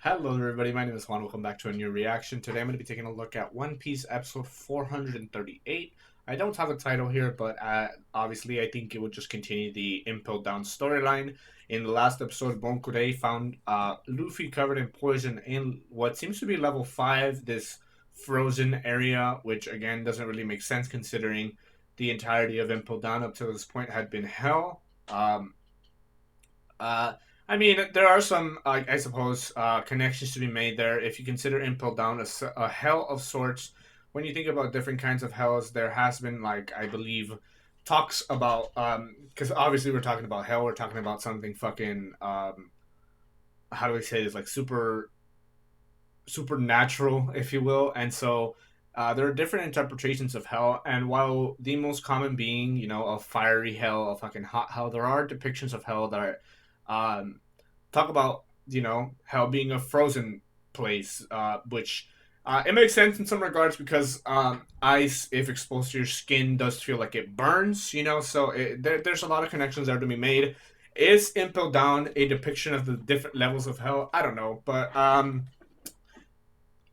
Hello everybody, my name is Juan. Welcome back to a new reaction. Today I'm going to be taking a look at One Piece episode 438. I don't have a title here, but obviously I think it would just continue the Impel Down storyline. In the last episode, Bonkure found Luffy covered in poison in what seems to be level 5, this frozen area, which again doesn't really make sense considering the entirety of Impel Down up to this point had been hell. Uh, I mean, there are some, I suppose, connections to be made there. If you consider Impel Down a hell of sorts, when you think about different kinds of hells, there has been, like, I believe, talks about, because obviously we're talking about hell, we're talking about something fucking, how do we say this, like, supernatural, if you will. And so there are different interpretations of hell. And while the most common being, a fiery hell, a fucking hot hell, there are depictions of hell that talk about, hell being a frozen place, which. It makes sense in some regards because ice, if exposed to your skin, does feel like it burns, so there's a lot of connections there to be made. Is Impel Down a depiction of the different levels of hell? I don't know, but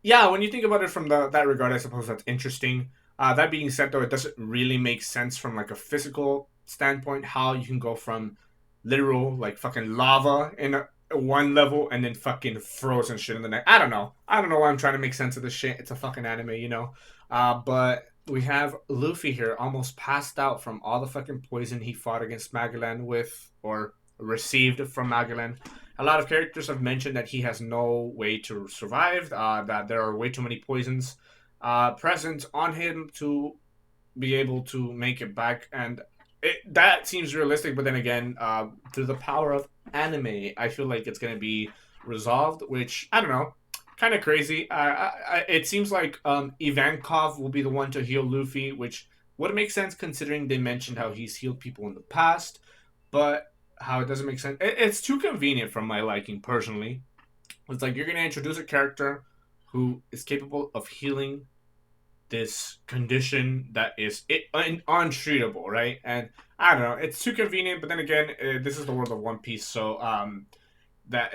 yeah, when you think about it from that regard, I suppose that's interesting. That being said, though, it doesn't really make sense from like a physical standpoint how you can go from literal like fucking lava in one level and then fucking frozen shit in the next. I don't know. I don't know why I'm trying to make sense of this shit. It's a fucking anime. But we have Luffy here, almost passed out from all the fucking poison he fought against Magellan with, or received from Magellan. A lot of characters have mentioned that he has no way to survive, that there are way too many poisons present on him to be able to make it back. And that seems realistic, but then again, through the power of anime, I feel like it's going to be resolved, which, I don't know, kind of crazy. It seems like Ivankov will be the one to heal Luffy, which would make sense considering they mentioned how he's healed people in the past, but how it doesn't make sense. It's too convenient for my liking, personally. It's like you're going to introduce a character who is capable of healing this condition that is untreatable, right? And I don't know, it's too convenient. But then again, this is the world of One Piece, so that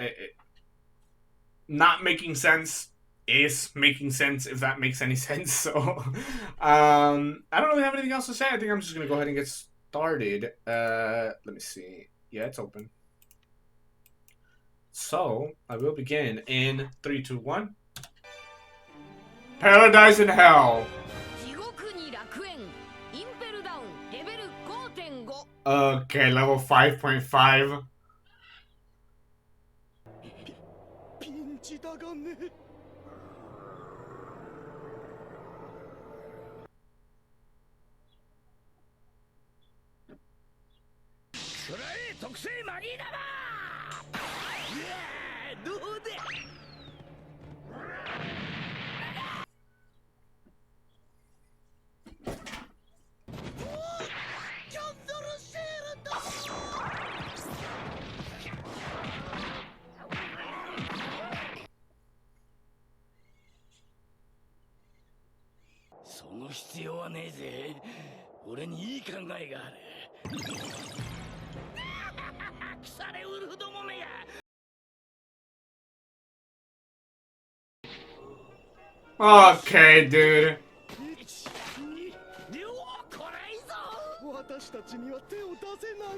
not making sense is making sense, if that makes any sense. So I don't really have anything else to say. I think I'm just gonna go ahead and get started. Let me see. Yeah, it's open. So I will begin in 3, 2, 1. Paradise and Hell. Okay, level 5.5. Okay, dude.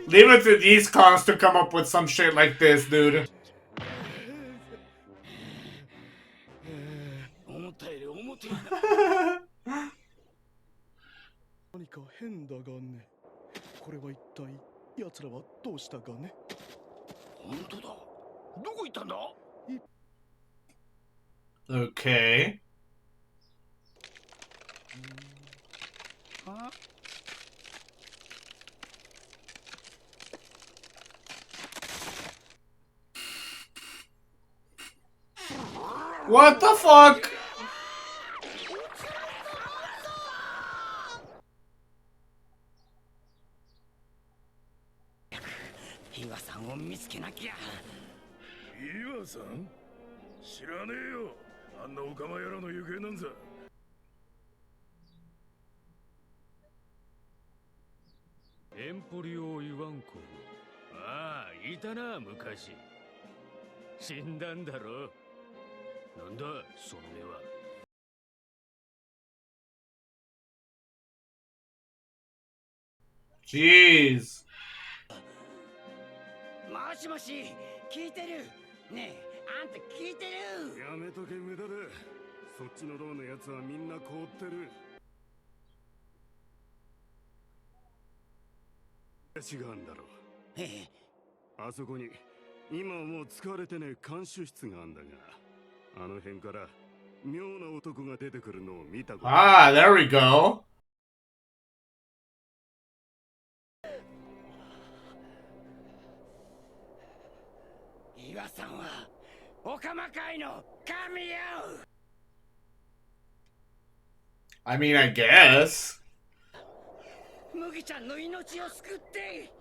Leave it to these clowns to come up with some shit like this, dude. Okay. What the fuck? Emporio Ivankov. ああ、いたな、昔。死んだんだろ。なんだその目は。Jeez. もしもし、聞いてる。ねえ、あんた聞いてる。やめとけ無駄だ。そっちの牢のやつはみんな凍ってる。違うんだろう。ええ、あそこに今はもう使われてねえ監守室があんだが、あの辺から妙な男が出てくるのを見たことあ Ah, there we go. 岩さんはオカマ界の神よ。I mean, I guess. 麦ちゃんの命を救って。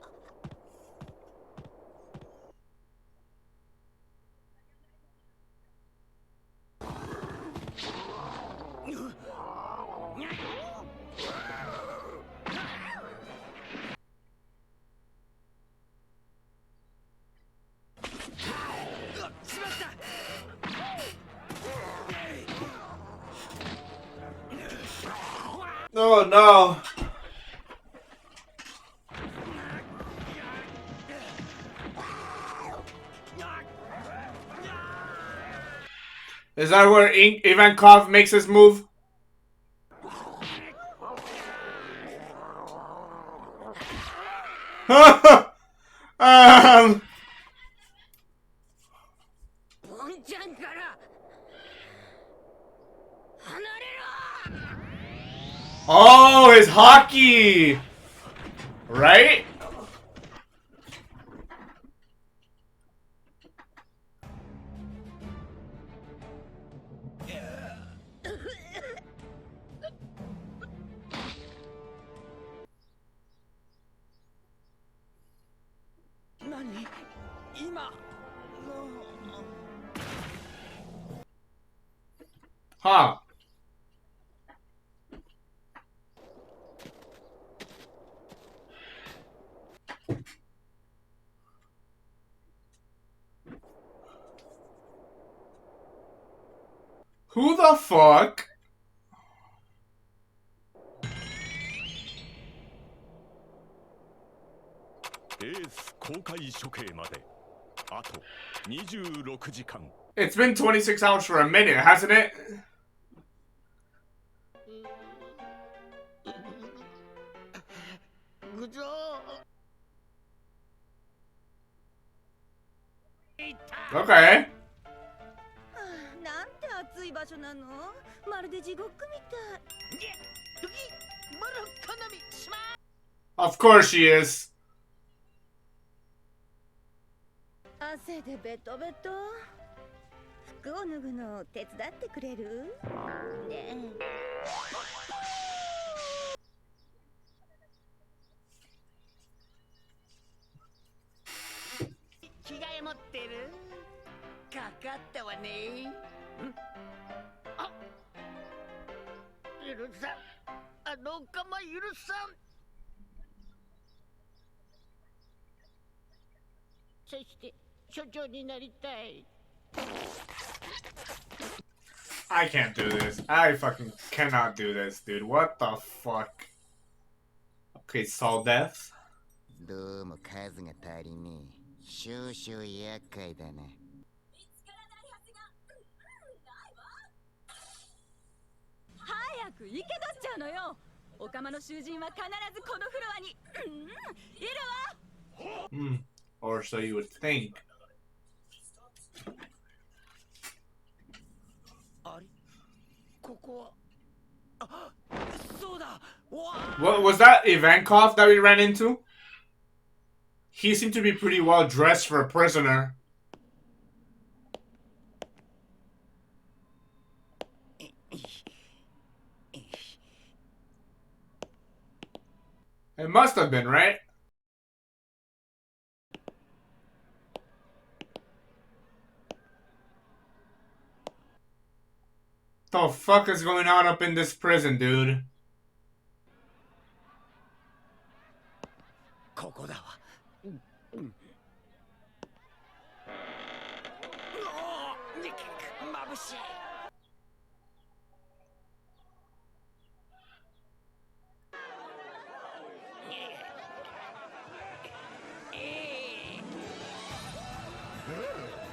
しまった。Oh no. Is that where Ivankov makes his move? um, ポンちゃんから離れろ。 oh, his hockey! Right? 何今の。 Huh. Who the fuck? エース公開処刑まであと26時間。 It's been 26 hours for a minute, hasn't it? ぐぞー。いた。 Okay. なんて暑い場所なの？まるで地獄みたい。まだかなみしま Of course she is. 汗でベトベト。服を脱ぐのを手伝ってくれる？ねえ。着替え持ってる。かかったわね。んあ、許さん。あのおかま許さん。そして所長になりたい。 I can't do this. I fucking cannot do this, dude. What the fuck? Okay, Soul Death. どうも数が足りねえ。少々厄介だな。早く生け出しちゃうのよ。オカマの囚人は必ずこのフロアに、いるわ。Hmm. Or so you would think. あれここは。あ、そうだ。わあ。 What was that Ivankov that we ran into? He seemed to be pretty well dressed for a prisoner. It must have been, right? The fuck is going on up in this prison, dude? ここだわ。眩しい。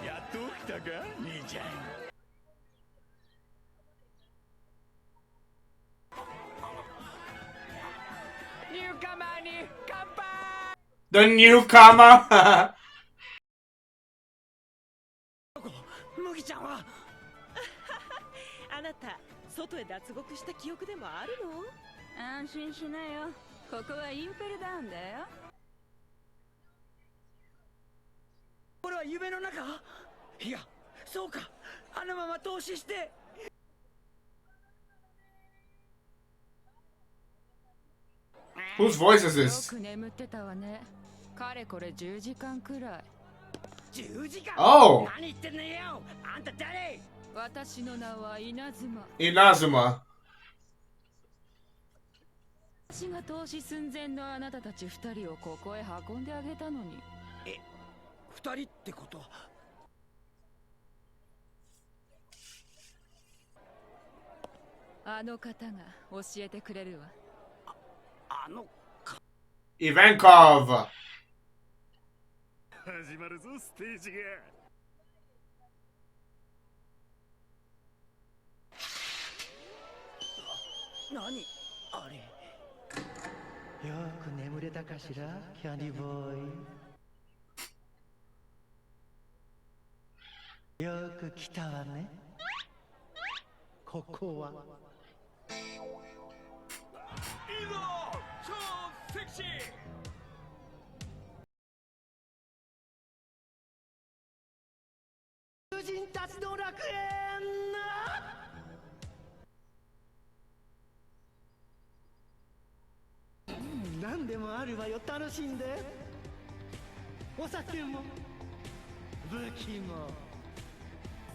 やっと起きたか兄ちゃん。ニューカマーに乾杯。 The newcomer. 麦ちゃんはあなた外へ脱獄した記憶でもあるの？安心しなよ。ここはインペルダウンだよ。これは夢の中？いや、そうか。あのまま投資して。 Whose voice is よ this? く眠ってたわね。かれこれ10時間くらい。10時間。 Oh, 何言ってんのよ。あんた誰？私の名は稲妻。 Inazuma. 私が投資寸前のあなたたち2人をここへ運んであげたのに。2人ってこと？あの方が教えてくれるわ。あの Ivankov. 始まるぞステージが。何あれ？よく眠れたかしら、キャンディーボーイ。よく来たわね。ここは。いいぞ超セクシー。囚人たちの楽園。何でもあるわよ、楽しんで。お酒も武器も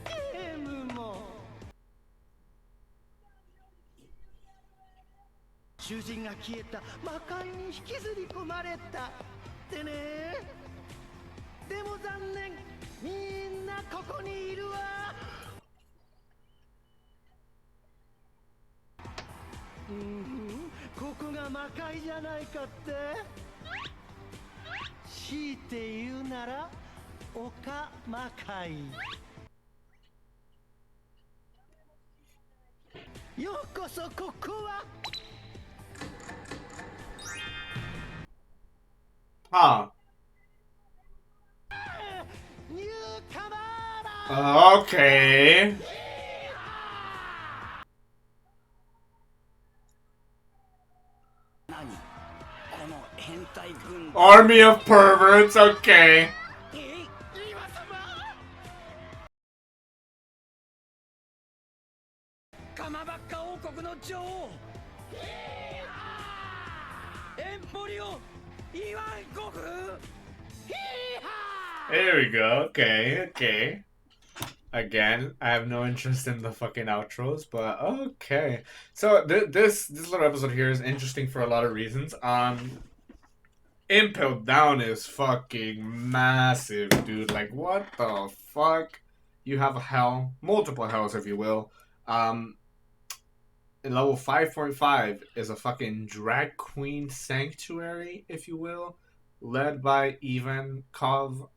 ゲームも。囚人が消えた魔界に引きずり込まれたってね。でも残念、みんなここにいるわ。ここが魔界じゃないかって。強いて言うなら丘魔界。ようこそここは。 Huh. ニューカマーだ。 Okay. 何この変態軍団？ Army of perverts. Okay. 今様？カマバッカ王国の女王エンポリオ・イワンコフ。 There we go. Okay. Okay. Again, I have no interest in the fucking outros, but okay. So this little episode here is interesting for a lot of reasons. Impel down is fucking massive, dude. Like, what the fuck? You have a hell, multiple hells, if you will. In level 5.5 is a fucking drag queen sanctuary, if you will, led by Ivankov.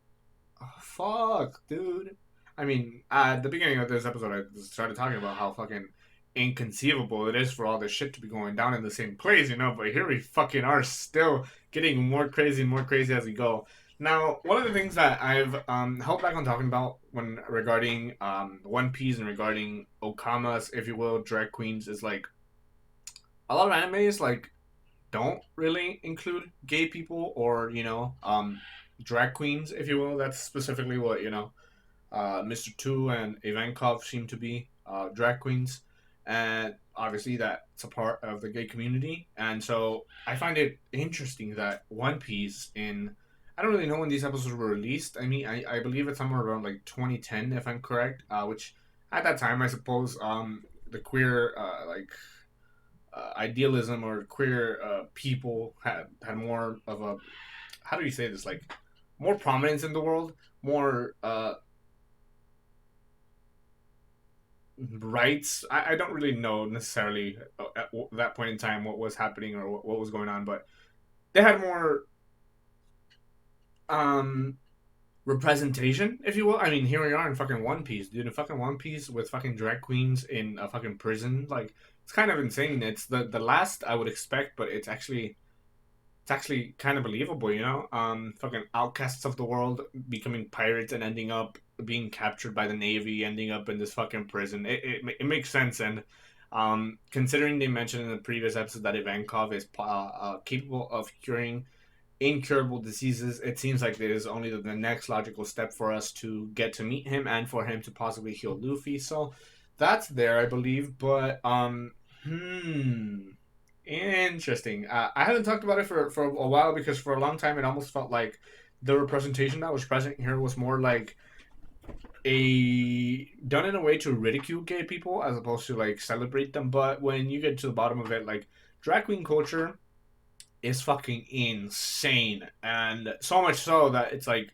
Oh, fuck, dude. I mean, at the beginning of this episode, I started talking about how fucking inconceivable it is for all this shit to be going down in the same place, you know? But here we fucking are, still getting more crazy and more crazy as we go. Now, one of the things that I've held back on talking about when regarding One Piece and regarding Okamas, if you will, drag queens, is like a lot of animes like don't really include gay people or drag queens, if you will. That's specifically what Mr. Two and Ivankov seem to be drag queens, and obviously that's a part of the gay community. And so I find it interesting that One Piece I don't really know when these episodes were released. I mean, I believe it's somewhere around like 2010, if I'm correct. Which at that time, I suppose, the queer idealism or queer people had more of a, how do you say this, like more prominence in the world, more rights. I don't really know necessarily at that point in time what was happening or what was going on, but they had more um representation, if you will. I mean, here we are in fucking One Piece, dude. In fucking One Piece with fucking drag queens in a fucking prison. Like, it's kind of insane. It's the last I would expect, but it's actually kind of believable, you know? Fucking outcasts of the world becoming pirates and ending up being captured by the Navy, ending up in this fucking prison. It makes sense. And considering they mentioned in the previous episode that Ivankov is capable of curing incurable diseases, it seems like there is only the next logical step for us to get to meet him and for him to possibly heal Luffy. So that's there, I believe. But interesting. I haven't talked about it for a while because for a long time it almost felt like the representation that was present here was more like a done in a way to ridicule gay people as opposed to like celebrate them. But when you get to the bottom of it, like drag queen culture is fucking insane, and so much so that it's like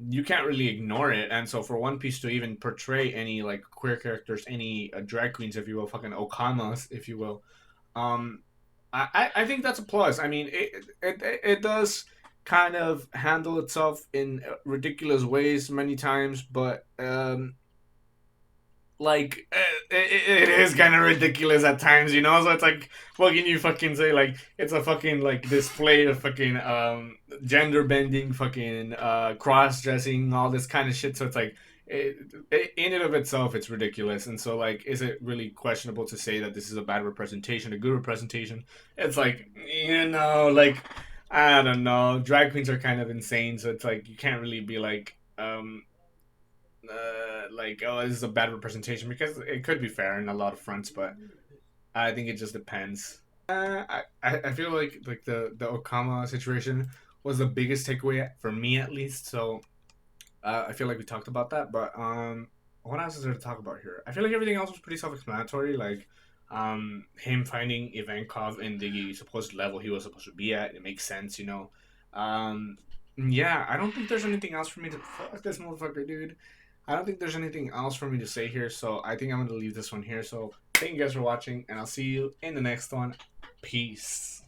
you can't really ignore it. And so for One Piece to even portray any like queer characters, any drag queens, if you will, fucking okamas, if you will, um, I think that's a plus. I mean, it does kind of handle itself in ridiculous ways many times, but like it is kind of ridiculous at times, you know. So it's like, what can you fucking say? Like, it's a fucking like display of fucking gender bending, fucking cross dressing, all this kind of shit. So it's like, in and of itself, it's ridiculous. And so like, is it really questionable to say that this is a bad representation, a good representation? It's like, you know, like, I don't know. Drag queens are kind of insane, so it's like you can't really be like, oh, this is a bad representation, because it could be fair in a lot of fronts, but I think it just depends. I feel like the Okama situation was the biggest takeaway for me, at least. So I feel like we talked about that, but what else is there to talk about here? I feel like everything else was pretty self-explanatory. Like him finding Ivankov in the supposed level he was supposed to be at, it makes sense, you know. Um, yeah, I don't think there's anything else for me to fuck this motherfucker, dude. I don't think there's anything else for me to say here, so I think I'm gonna leave this one here. So thank you guys for watching, and I'll see you in the next one. Peace.